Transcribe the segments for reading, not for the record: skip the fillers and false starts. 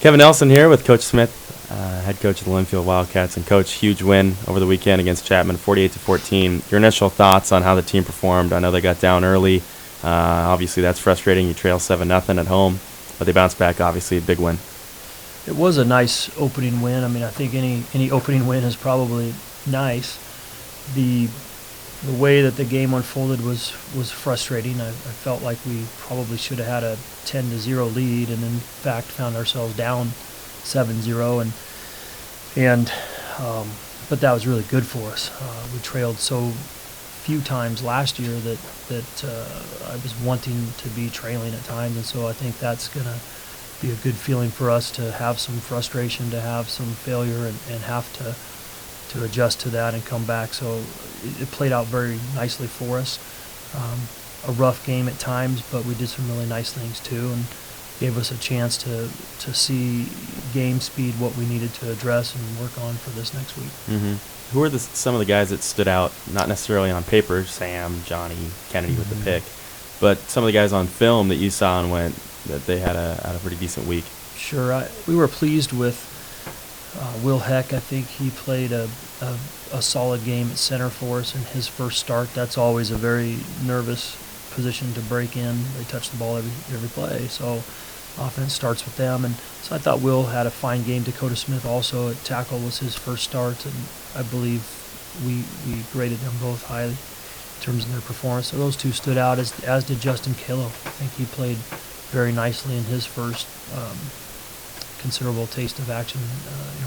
Kevin Nelson here with Coach Smith, head coach of the Linfield Wildcats. And Coach, huge win over the weekend against Chapman, 48-14. Your initial thoughts on how the team performed? I know they got down early. Obviously, that's frustrating. You trail 7-0 at home, but they bounced back. Obviously, a big win. It was a nice opening win. I mean, I think any opening win is probably nice. The way that the game unfolded was frustrating. I felt like we probably should have had a 10-0 lead, and in fact found ourselves down 7-0. But that was really good for us. We trailed so few times last year that I was wanting to be trailing at times, and so I think that's gonna be a good feeling for us to have some frustration, to have some failure, and have to adjust to that and come back. So it played out very nicely for us. A rough game at times, but we did some really nice things too, and gave us a chance to see game speed, what we needed to address and work on for this next week. Mm-hmm. Who are some of the guys that stood out, not necessarily on paper, Sam, Johnny, Kennedy with the pick, but some of the guys on film that you saw and went that they had a pretty decent week? Sure. We were pleased with Will Heck. I think he played a solid game at center for us in his first start. That's always a very nervous position to break in. They touch the ball every play, so offense starts with them. And so I thought Will had a fine game. Dakota Smith also at tackle was his first start, and I believe we graded them both highly in terms of their performance. So those two stood out, as did Justin Killo. I think he played very nicely in his first considerable taste of action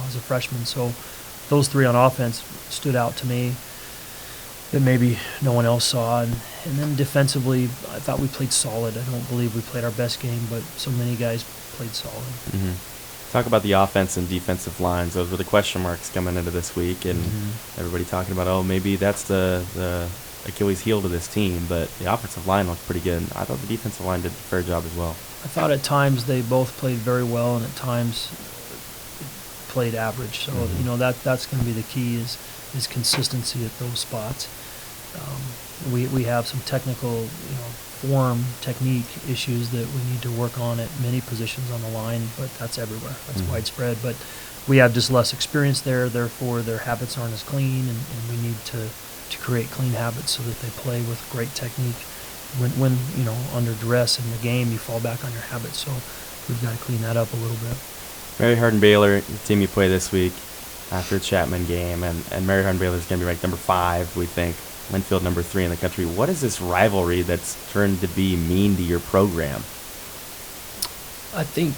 as a freshman. So those three on offense stood out to me that maybe no one else saw. And then defensively, I thought we played solid. I don't believe we played our best game, but so many guys played solid. Mm-hmm. Talk about the offense and defensive lines. Those were the question marks coming into this week, and everybody talking about, maybe that's the Achilles heel to this team, but the offensive line looked pretty good. I thought the defensive line did a fair job as well. I thought at times they both played very well, and at times played average. So that's going to be the key is consistency at those spots. We have some technical form technique issues that we need to work on at many positions on the line, but that's everywhere. That's widespread. But we have just less experience there. Therefore, their habits aren't as clean, and we need to create clean habits so that they play with great technique. When under duress in the game, you fall back on your habits. So we've got to clean that up a little bit. Mary Hardin-Baylor, the team you play this week after the Chapman game, and Mary Hardin-Baylor is going to be ranked number 5, we think. Linfield number 3 in the country. What does this rivalry that's turned to be mean to your program? I think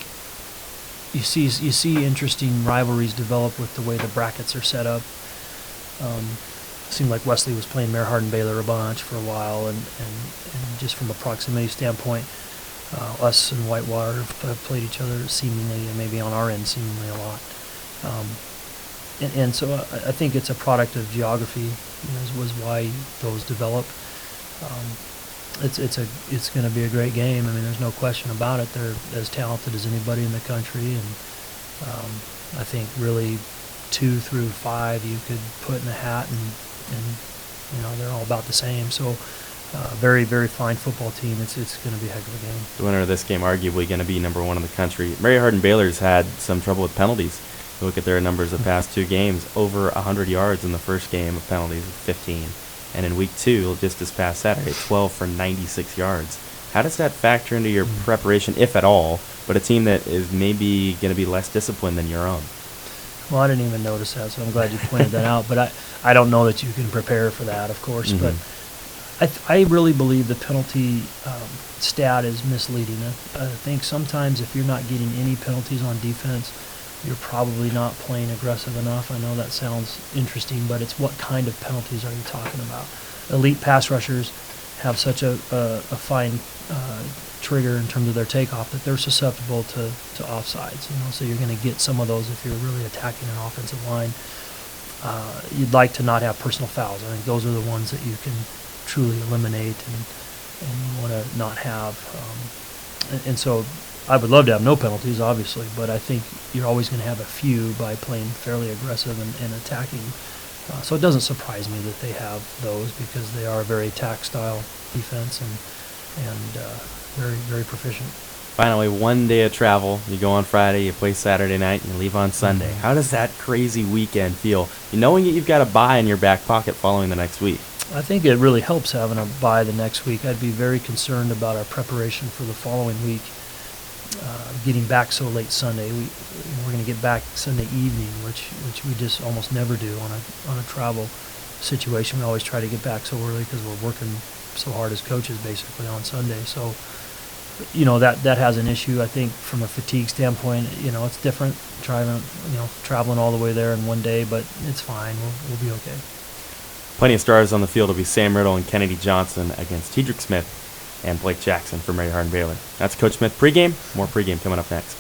you see interesting rivalries develop with the way the brackets are set up. It seemed like Wesley was playing Mary Hardin-Baylor a bunch for a while, and just from a proximity standpoint, us and Whitewater have played each other seemingly, and maybe on our end seemingly a lot. And so I think it's a product of geography, was why those develop. It's going to be a great game. I mean, there's no question about it. They're as talented as anybody in the country, and I think really 2 through 5 you could put in a hat, and they're all about the same. So very, very fine football team. It's going to be a heck of a game. The winner of this game arguably going to be number 1 in the country. Mary Hardin-Baylor's had some trouble with penalties. You look at their numbers the past 2 games, over 100 yards in the first game of penalties, 15. And in week 2, just this past Saturday, 12 for 96 yards. How does that factor into your preparation, if at all, but a team that is maybe going to be less disciplined than your own? Well, I didn't even notice that, so I'm glad you pointed that out. But I don't know that you can prepare for that, of course. But I really believe the penalty stat is misleading. I think sometimes if you're not getting any penalties on defense, you're probably not playing aggressive enough. I know that sounds interesting, but it's what kind of penalties are you talking about? Elite pass rushers have such a fine trigger in terms of their takeoff that they're susceptible to offsides. So you're going to get some of those if you're really attacking an offensive line. You'd like to not have personal fouls. I think those are the ones that you can truly eliminate and you want to not have. And so I would love to have no penalties, obviously, but I think you're always going to have a few by playing fairly aggressive and attacking. So it doesn't surprise me that they have those, because they are a very attack-style defense and very, very proficient. Finally, one day of travel. You go on Friday, you play Saturday night, and you leave on Sunday. How does that crazy weekend feel? Knowing that you've got a bye in your back pocket following the next week. I think it really helps having a bye the next week. I'd be very concerned about our preparation for the following week. Getting back so late Sunday, we're going to get back Sunday evening, which we just almost never do on a travel situation. We always try to get back so early because we're working so hard as coaches basically on Sunday. So, that has an issue. I think from a fatigue standpoint, it's different traveling all the way there in one day, but it's fine. We'll be okay. Plenty of stars on the field will be Sam Riddle and Kennedy Johnson against Tedrick Smith and Blake Jackson for Mary Hardin Baylor. That's Coach Smith pregame. More pregame coming up next.